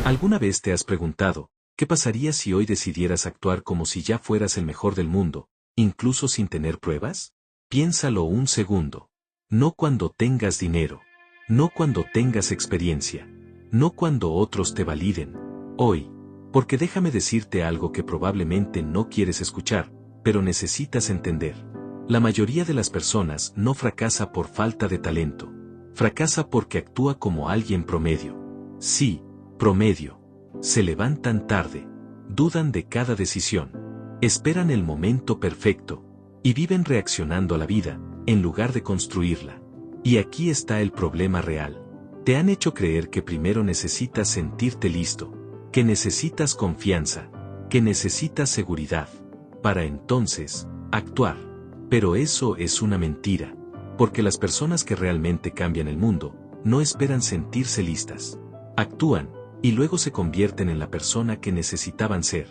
¿Alguna vez te has preguntado, qué pasaría si hoy decidieras actuar como si ya fueras el mejor del mundo, incluso sin tener pruebas? Piénsalo un segundo. No cuando tengas dinero. No cuando tengas experiencia. No cuando otros te validen. Hoy. Porque déjame decirte algo que probablemente no quieres escuchar, pero necesitas entender. La mayoría de las personas no fracasa por falta de talento. Fracasa porque actúa como alguien promedio. Sí, promedio. Se levantan tarde. Dudan de cada decisión. Esperan el momento perfecto. Y viven reaccionando a la vida, en lugar de construirla. Y aquí está el problema real. Te han hecho creer que primero necesitas sentirte listo, que necesitas confianza, que necesitas seguridad, para entonces, actuar. Pero eso es una mentira, porque las personas que realmente cambian el mundo, no esperan sentirse listas. Actúan, y luego se convierten en la persona que necesitaban ser.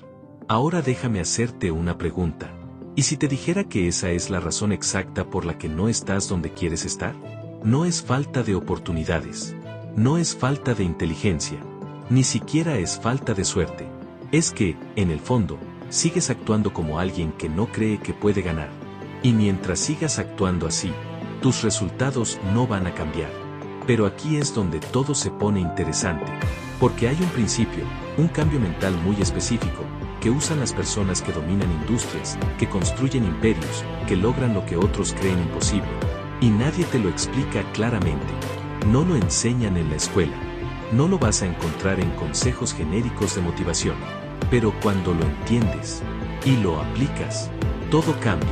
Ahora déjame hacerte una pregunta. ¿Y si te dijera que esa es la razón exacta por la que no estás donde quieres estar? No es falta de oportunidades. No es falta de inteligencia. Ni siquiera es falta de suerte. Es que, en el fondo, sigues actuando como alguien que no cree que puede ganar. Y mientras sigas actuando así, tus resultados no van a cambiar. Pero aquí es donde todo se pone interesante. Porque hay un principio, un cambio mental muy específico, que usan las personas que dominan industrias, que construyen imperios, que logran lo que otros creen imposible. Y nadie te lo explica claramente. No lo enseñan en la escuela. No lo vas a encontrar en consejos genéricos de motivación. Pero cuando lo entiendes y lo aplicas, todo cambia.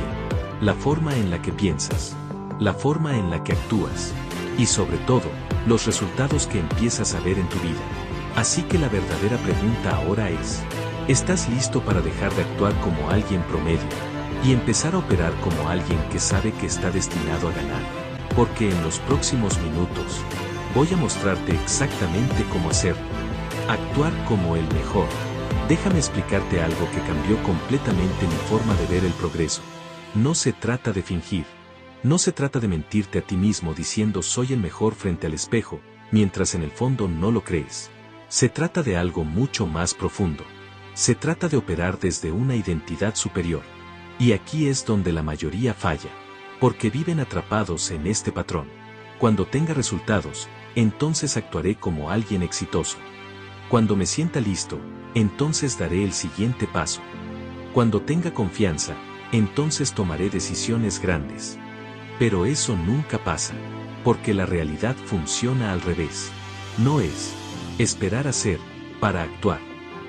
La forma en la que piensas, la forma en la que actúas, y sobre todo, los resultados que empiezas a ver en tu vida. Así que la verdadera pregunta ahora es, ¿estás listo para dejar de actuar como alguien promedio y empezar a operar como alguien que sabe que está destinado a ganar? Porque en los próximos minutos, voy a mostrarte exactamente cómo hacerlo. Actuar como el mejor. Déjame explicarte algo que cambió completamente mi forma de ver el progreso. No se trata de fingir. No se trata de mentirte a ti mismo diciendo soy el mejor frente al espejo, mientras en el fondo no lo crees. Se trata de algo mucho más profundo. Se trata de operar desde una identidad superior. Y aquí es donde la mayoría falla. Porque viven atrapados en este patrón. Cuando tenga resultados, entonces actuaré como alguien exitoso. Cuando me sienta listo, entonces daré el siguiente paso. Cuando tenga confianza, entonces tomaré decisiones grandes. Pero eso nunca pasa, porque la realidad funciona al revés. No es esperar a ser, para actuar.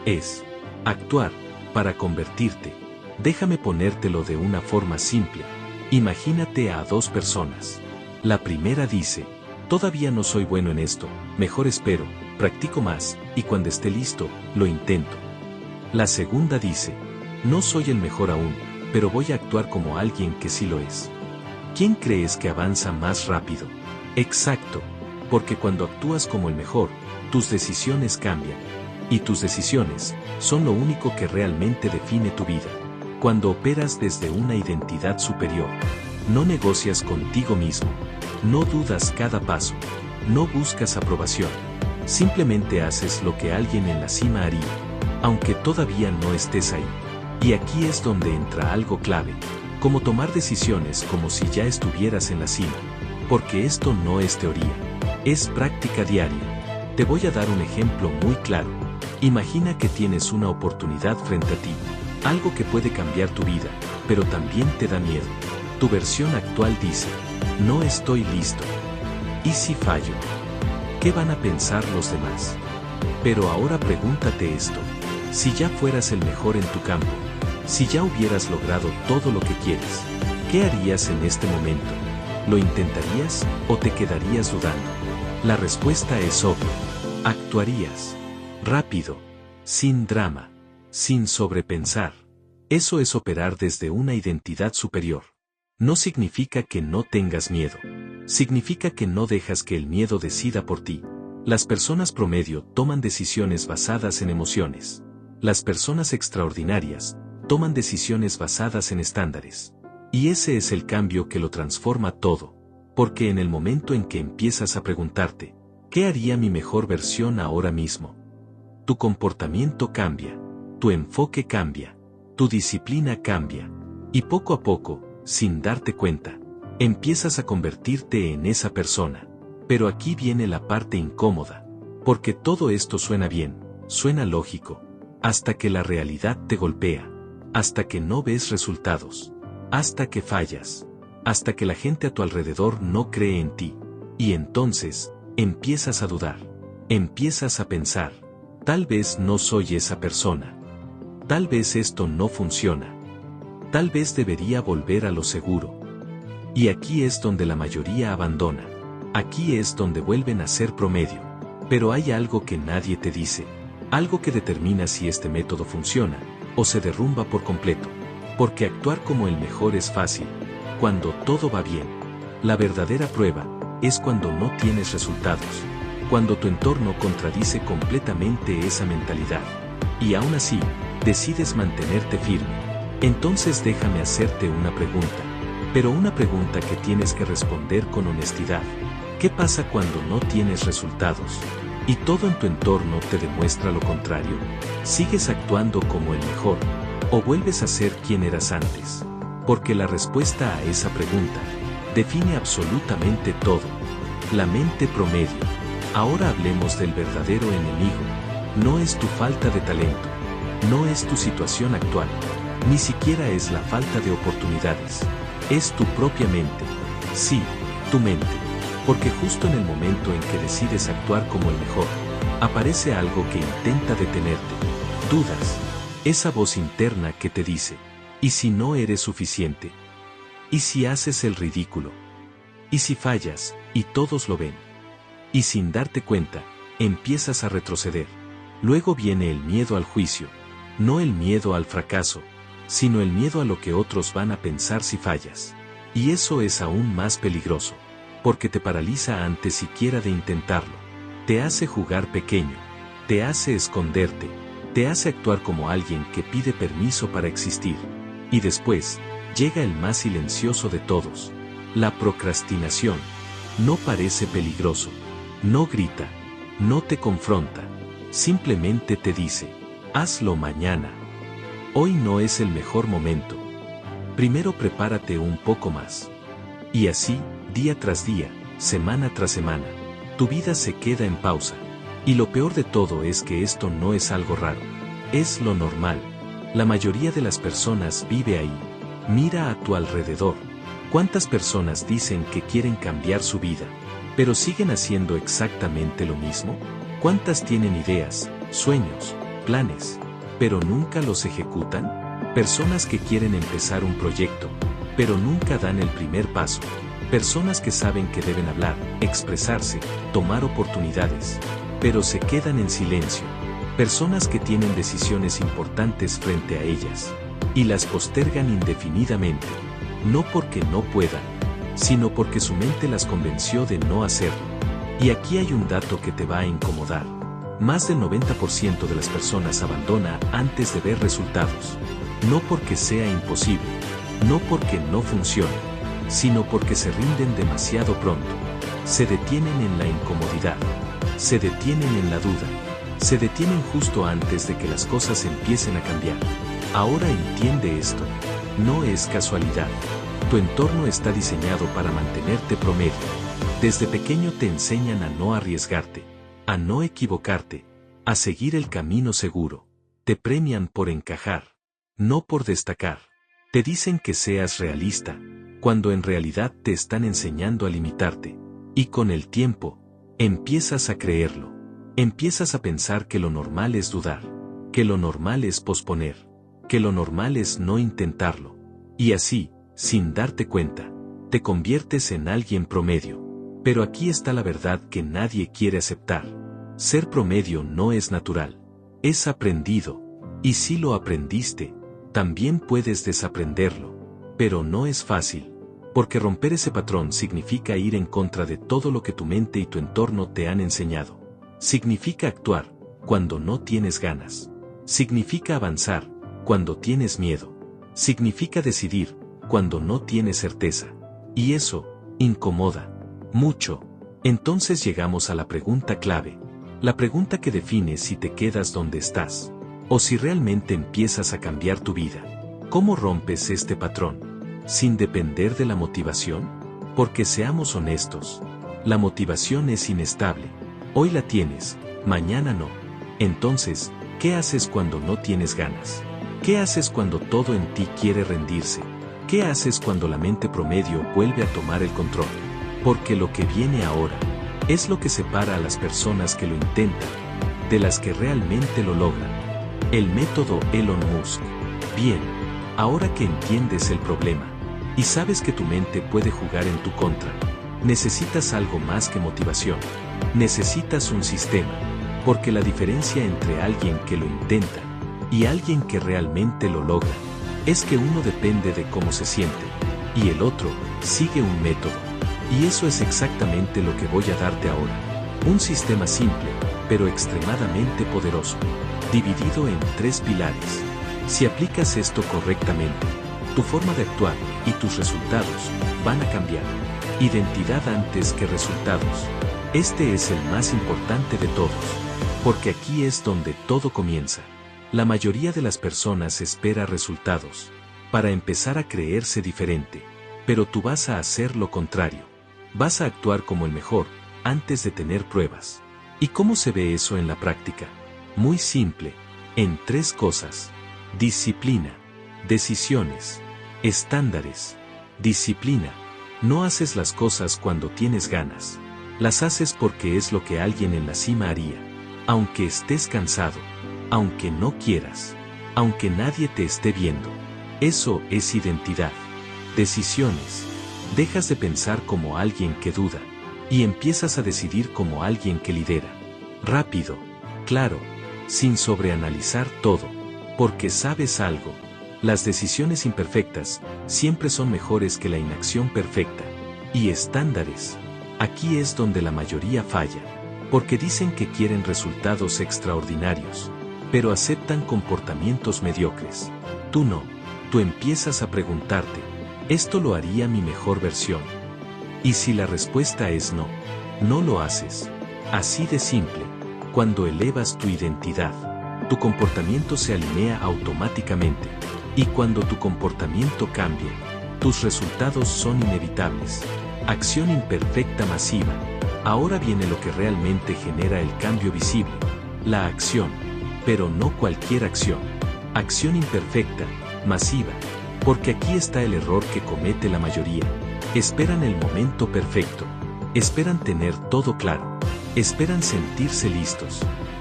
Es actuar, para convertirte. Déjame ponértelo de una forma simple. Imagínate a dos personas. La primera dice, todavía no soy bueno en esto, mejor espero, practico más, y cuando esté listo, lo intento. La segunda dice, no soy el mejor aún, pero voy a actuar como alguien que sí lo es. ¿Quién crees que avanza más rápido? Exacto, porque cuando actúas como el mejor, tus decisiones cambian. Y tus decisiones son lo único que realmente define tu vida. Cuando operas desde una identidad superior, no negocias contigo mismo, no dudas cada paso, no buscas aprobación, simplemente haces lo que alguien en la cima haría, aunque todavía no estés ahí. Y aquí es donde entra algo clave, como tomar decisiones como si ya estuvieras en la cima, porque esto no es teoría, es práctica diaria. Te voy a dar un ejemplo muy claro. Imagina que tienes una oportunidad frente a ti, algo que puede cambiar tu vida, pero también te da miedo. Tu versión actual dice, no estoy listo. ¿Y si fallo? ¿Qué van a pensar los demás? Pero ahora pregúntate esto, si ya fueras el mejor en tu campo, si ya hubieras logrado todo lo que quieres, ¿qué harías en este momento? ¿Lo intentarías o te quedarías dudando? La respuesta es obvia. Actuarías. Rápido. Sin drama. Sin sobrepensar. Eso es operar desde una identidad superior. No significa que no tengas miedo. Significa que no dejas que el miedo decida por ti. Las personas promedio toman decisiones basadas en emociones. Las personas extraordinarias toman decisiones basadas en estándares. Y ese es el cambio que lo transforma todo. Porque en el momento en que empiezas a preguntarte, ¿qué haría mi mejor versión ahora mismo? tu comportamiento cambia, tu enfoque cambia, tu disciplina cambia, y poco a poco, sin darte cuenta, empiezas a convertirte en esa persona. Pero aquí viene la parte incómoda, porque todo esto suena bien, suena lógico, hasta que la realidad te golpea, hasta que no ves resultados, hasta que fallas, hasta que la gente a tu alrededor no cree en ti, y entonces, empiezas a dudar, empiezas a pensar, tal vez no soy esa persona, tal vez esto no funciona, tal vez debería volver a lo seguro. Y aquí es donde la mayoría abandona, aquí es donde vuelven a ser promedio. Pero hay algo que nadie te dice, algo que determina si este método funciona, o se derrumba por completo. Porque actuar como el mejor es fácil, cuando todo va bien. La verdadera prueba, es cuando no tienes resultados, cuando tu entorno contradice completamente esa mentalidad. Y aún así, decides mantenerte firme. Entonces déjame hacerte una pregunta. Pero una pregunta que tienes que responder con honestidad. ¿Qué pasa cuando no tienes resultados? ¿Y todo en tu entorno te demuestra lo contrario? ¿Sigues actuando como el mejor? ¿O vuelves a ser quien eras antes? Porque la respuesta a esa pregunta define absolutamente todo. La mente promedio. Ahora hablemos del verdadero enemigo. No es tu falta de talento. No es tu situación actual. Ni siquiera es la falta de oportunidades. Es tu propia mente. Sí, tu mente. Porque justo en el momento en que decides actuar como el mejor, aparece algo que intenta detenerte. Dudas. Esa voz interna que te dice, ¿y si no eres suficiente? ¿Y si haces el ridículo? ¿Y si fallas, y todos lo ven? Y sin darte cuenta, empiezas a retroceder. Luego viene el miedo al juicio. No el miedo al fracaso, sino el miedo a lo que otros van a pensar si fallas. Y eso es aún más peligroso, porque te paraliza antes siquiera de intentarlo. Te hace jugar pequeño, te hace esconderte, te hace actuar como alguien que pide permiso para existir. Y después, llega el más silencioso de todos, la procrastinación. No parece peligroso, no grita, no te confronta, simplemente te dice, hazlo mañana. Hoy no es el mejor momento. Primero prepárate un poco más. Y así, día tras día, semana tras semana, tu vida se queda en pausa. Y lo peor de todo es que esto no es algo raro. Es lo normal. La mayoría de las personas vive ahí. Mira a tu alrededor. ¿Cuántas personas dicen que quieren cambiar su vida, pero siguen haciendo exactamente lo mismo? ¿Cuántas tienen ideas, sueños, planes, pero nunca los ejecutan? Personas que quieren empezar un proyecto, pero nunca dan el primer paso. Personas que saben que deben hablar, expresarse, tomar oportunidades, pero se quedan en silencio. Personas que tienen decisiones importantes frente a ellas, y las postergan indefinidamente, no porque no puedan, sino porque su mente las convenció de no hacerlo. Y aquí hay un dato que te va a incomodar. Más del 90% de las personas abandona antes de ver resultados. No porque sea imposible, no porque no funcione, sino porque se rinden demasiado pronto. Se detienen en la incomodidad, se detienen en la duda, se detienen justo antes de que las cosas empiecen a cambiar. Ahora entiende esto, no es casualidad. Tu entorno está diseñado para mantenerte promedio. Desde pequeño te enseñan a no arriesgarte, a no equivocarte, a seguir el camino seguro. Te premian por encajar, no por destacar. Te dicen que seas realista, cuando en realidad te están enseñando a limitarte. Y con el tiempo, empiezas a creerlo. Empiezas a pensar que lo normal es dudar, que lo normal es posponer, que lo normal es no intentarlo. Y así, sin darte cuenta, te conviertes en alguien promedio. Pero aquí está la verdad que nadie quiere aceptar. Ser promedio no es natural, es aprendido. Y si lo aprendiste, también puedes desaprenderlo. Pero no es fácil, porque romper ese patrón significa ir en contra de todo lo que tu mente y tu entorno te han enseñado. Significa actuar cuando no tienes ganas. Significa avanzar cuando tienes miedo. Significa decidir cuando no tienes certeza. Y eso incomoda mucho. Entonces llegamos a la pregunta clave. La pregunta que define si te quedas donde estás, o si realmente empiezas a cambiar tu vida. ¿Cómo rompes este patrón? Sin depender de la motivación, porque seamos honestos, la motivación es inestable. Hoy la tienes, mañana no. Entonces, ¿qué haces cuando no tienes ganas? ¿Qué haces cuando todo en ti quiere rendirse? ¿Qué haces cuando la mente promedio vuelve a tomar el control? Porque lo que viene ahora es lo que separa a las personas que lo intentan de las que realmente lo logran. El método Elon Musk. Bien, ahora que entiendes el problema y sabes que tu mente puede jugar en tu contra, necesitas algo más que motivación. Necesitas un sistema, porque la diferencia entre alguien que lo intenta y alguien que realmente lo logra es que uno depende de cómo se siente y el otro sigue un método. Y eso es exactamente lo que voy a darte ahora. Un sistema simple, pero extremadamente poderoso, dividido en 3 pilares. Si aplicas esto correctamente, tu forma de actuar y tus resultados van a cambiar. Identidad antes que resultados. Este es el más importante de todos, porque aquí es donde todo comienza. La mayoría de las personas espera resultados para empezar a creerse diferente, pero tú vas a hacer lo contrario. Vas a actuar como el mejor antes de tener pruebas. ¿Y cómo se ve eso en la práctica? Muy simple, en 3 cosas: disciplina, decisiones, estándares. Disciplina. No haces las cosas cuando tienes ganas. Las haces porque es lo que alguien en la cima haría. Aunque estés cansado, aunque no quieras, aunque nadie te esté viendo. Eso es identidad. Decisiones. Dejas de pensar como alguien que duda y empiezas a decidir como alguien que lidera. Rápido, claro, sin sobreanalizar todo, porque sabes algo. Las decisiones imperfectas siempre son mejores que la inacción perfecta. Y estándares. Aquí es donde la mayoría falla, porque dicen que quieren resultados extraordinarios, pero aceptan comportamientos mediocres. Tú no. Tú empiezas a preguntarte, ¿esto lo haría mi mejor versión? Y si la respuesta es no, no lo haces. Así de simple. Cuando elevas tu identidad, tu comportamiento se alinea automáticamente. Y cuando tu comportamiento cambia, tus resultados son inevitables. Acción imperfecta masiva. Ahora viene lo que realmente genera el cambio visible. La acción. Pero no cualquier acción. Acción imperfecta, masiva. Porque aquí está el error que comete la mayoría. Esperan el momento perfecto. Esperan tener todo claro. Esperan sentirse listos.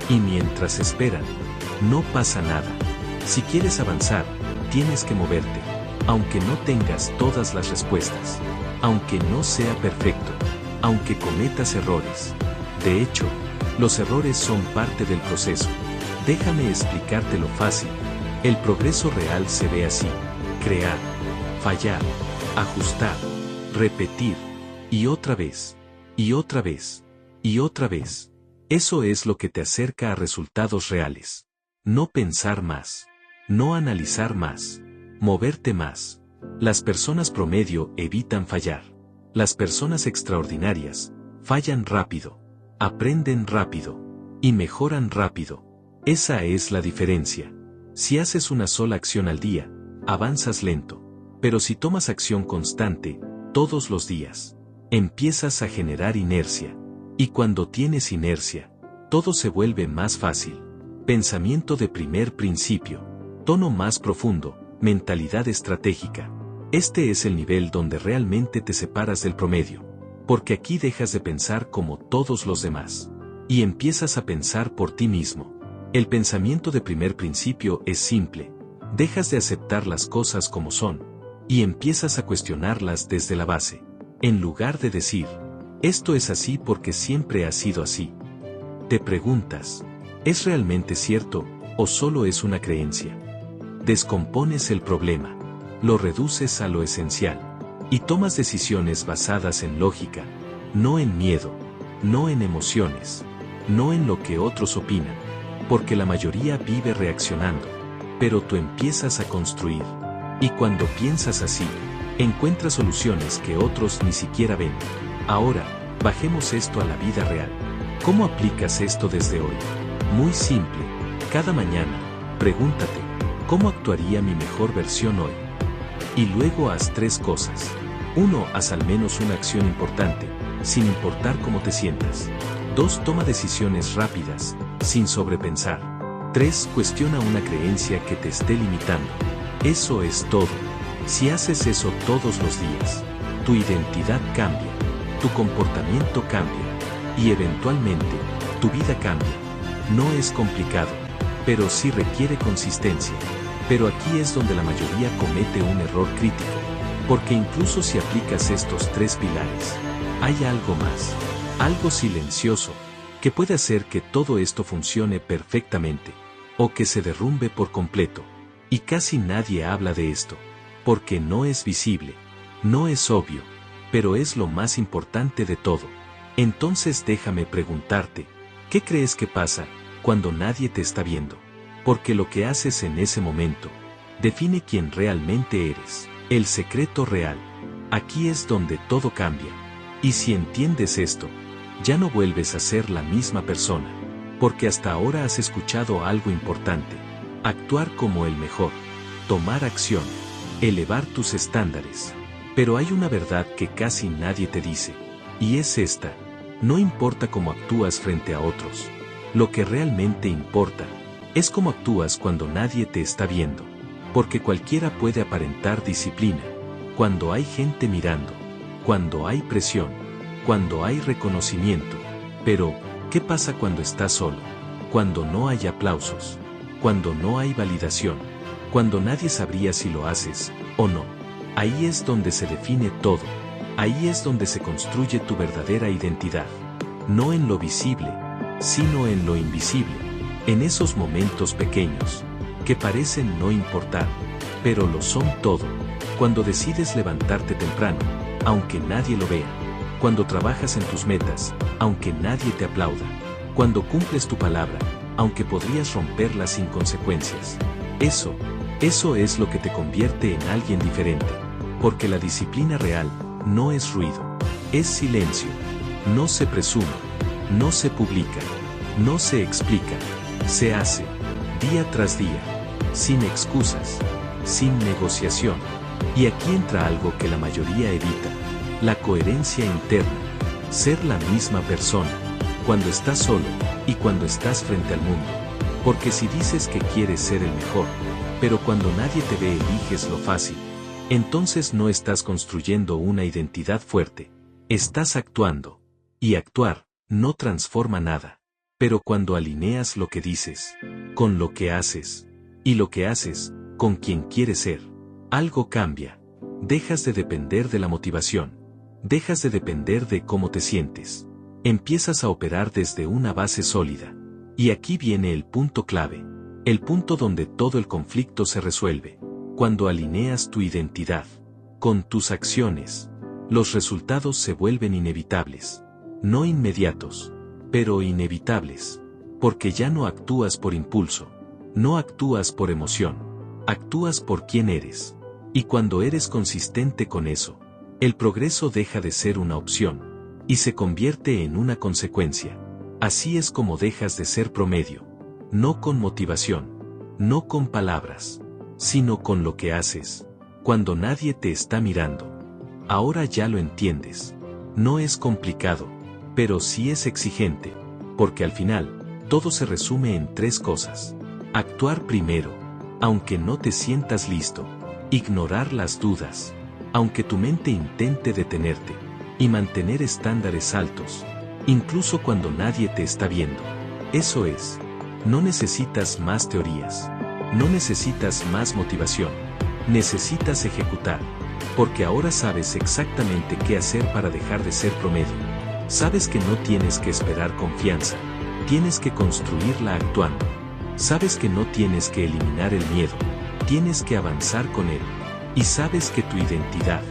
Y mientras esperan, no pasa nada. Si quieres avanzar, tienes que moverte. Aunque no tengas todas las respuestas. Aunque no sea perfecto. Aunque cometas errores. De hecho, los errores son parte del proceso. Déjame explicártelo fácil. El progreso real se ve así. Crear, fallar, ajustar, repetir, y otra vez, y otra vez, y otra vez. Eso es lo que te acerca a resultados reales. No pensar más, no analizar más, moverte más. Las personas promedio evitan fallar. Las personas extraordinarias fallan rápido, aprenden rápido, y mejoran rápido. Esa es la diferencia. Si haces una sola acción al día, avanzas lento, pero si tomas acción constante, todos los días, empiezas a generar inercia. Y cuando tienes inercia, todo se vuelve más fácil. Pensamiento de primer principio, tono más profundo, mentalidad estratégica. Este es el nivel donde realmente te separas del promedio, porque aquí dejas de pensar como todos los demás, y empiezas a pensar por ti mismo. El pensamiento de primer principio es simple. Dejas de aceptar las cosas como son, y empiezas a cuestionarlas desde la base. En lugar de decir, esto es así porque siempre ha sido así. Te preguntas, ¿es realmente cierto, o solo es una creencia? Descompones el problema, lo reduces a lo esencial, y tomas decisiones basadas en lógica, no en miedo, no en emociones, no en lo que otros opinan, porque la mayoría vive reaccionando. Pero tú empiezas a construir. Y cuando piensas así, encuentras soluciones que otros ni siquiera ven. Ahora, bajemos esto a la vida real. ¿Cómo aplicas esto desde hoy? Muy simple. Cada mañana, pregúntate, ¿cómo actuaría mi mejor versión hoy? Y luego haz 3 cosas. 1. Haz al menos una acción importante, sin importar cómo te sientas. 2. Toma decisiones rápidas, sin sobrepensar. 3. Cuestiona una creencia que te esté limitando. Eso es todo. Si haces eso todos los días, tu identidad cambia, tu comportamiento cambia, y eventualmente, tu vida cambia. No es complicado, pero sí requiere consistencia. Pero aquí es donde la mayoría comete un error crítico, porque incluso si aplicas estos 3 pilares, hay algo más, algo silencioso, que puede hacer que todo esto funcione perfectamente, o que se derrumbe por completo. Y casi nadie habla de esto, porque no es visible, no es obvio, pero es lo más importante de todo. Entonces déjame preguntarte, ¿qué crees que pasa cuando nadie te está viendo? Porque lo que haces en ese momento define quién realmente eres. El secreto real. Aquí es donde todo cambia. Y si entiendes esto, ya no vuelves a ser la misma persona, porque hasta ahora has escuchado algo importante. Actuar como el mejor. Tomar acción. Elevar tus estándares. Pero hay una verdad que casi nadie te dice. Y es esta. No importa cómo actúas frente a otros. Lo que realmente importa es cómo actúas cuando nadie te está viendo. Porque cualquiera puede aparentar disciplina. Cuando hay gente mirando. Cuando hay presión. Cuando hay reconocimiento. Pero, ¿qué pasa cuando estás solo? Cuando no hay aplausos. Cuando no hay validación. Cuando nadie sabría si lo haces o no. Ahí es donde se define todo. Ahí es donde se construye tu verdadera identidad. No en lo visible, sino en lo invisible. En esos momentos pequeños, que parecen no importar, pero lo son todo. Cuando decides levantarte temprano, aunque nadie lo vea. Cuando trabajas en tus metas, aunque nadie te aplauda. Cuando cumples tu palabra, aunque podrías romperla sin consecuencias. Eso es lo que te convierte en alguien diferente. Porque la disciplina real no es ruido, es silencio. No se presume, no se publica, no se explica, se hace, día tras día, sin excusas, sin negociación. Y aquí entra algo que la mayoría evita, la coherencia interna, ser la misma persona, cuando estás solo, y cuando estás frente al mundo. Porque si dices que quieres ser el mejor, pero cuando nadie te ve eliges lo fácil, entonces no estás construyendo una identidad fuerte, estás actuando. Y actuar no transforma nada. Pero cuando alineas lo que dices con lo que haces, y lo que haces con quien quieres ser, algo cambia. Dejas de depender de la motivación. Dejas de depender de cómo te sientes. Empiezas a operar desde una base sólida. Y aquí viene el punto clave. El punto donde todo el conflicto se resuelve. Cuando alineas tu identidad con tus acciones, los resultados se vuelven inevitables. No inmediatos, pero inevitables. Porque ya no actúas por impulso. No actúas por emoción. Actúas por quién eres. Y cuando eres consistente con eso, el progreso deja de ser una opción. Y se convierte en una consecuencia. Así es como dejas de ser promedio. No con motivación. No con palabras. Sino con lo que haces. Cuando nadie te está mirando. Ahora ya lo entiendes. No es complicado. Pero sí es exigente. Porque al final, todo se resume en 3 cosas. Actuar primero. Aunque no te sientas listo. Ignorar las dudas. Aunque tu mente intente detenerte. Y mantener estándares altos. Incluso cuando nadie te está viendo. Eso es. No necesitas más teorías. No necesitas más motivación. Necesitas ejecutar. Porque ahora sabes exactamente qué hacer para dejar de ser promedio. Sabes que no tienes que esperar confianza. Tienes que construirla actuando. Sabes que no tienes que eliminar el miedo. Tienes que avanzar con él. Y sabes que tu identidad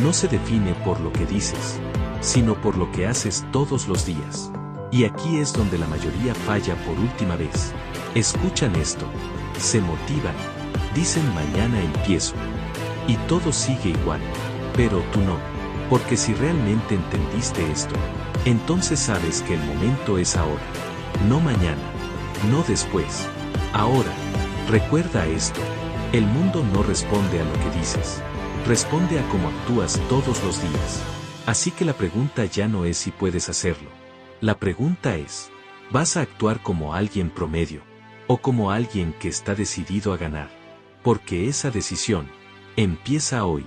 no se define por lo que dices, sino por lo que haces todos los días. Y aquí es donde la mayoría falla por última vez. Escuchan esto. Se motivan. Dicen mañana empiezo. Y todo sigue igual. Pero tú no. Porque si realmente entendiste esto, entonces sabes que el momento es ahora. No mañana. No después. Ahora. Recuerda esto. El mundo no responde a lo que dices. Responde a cómo actúas todos los días. Así que la pregunta ya no es si puedes hacerlo. La pregunta es, ¿vas a actuar como alguien promedio? ¿O como alguien que está decidido a ganar? Porque esa decisión empieza hoy.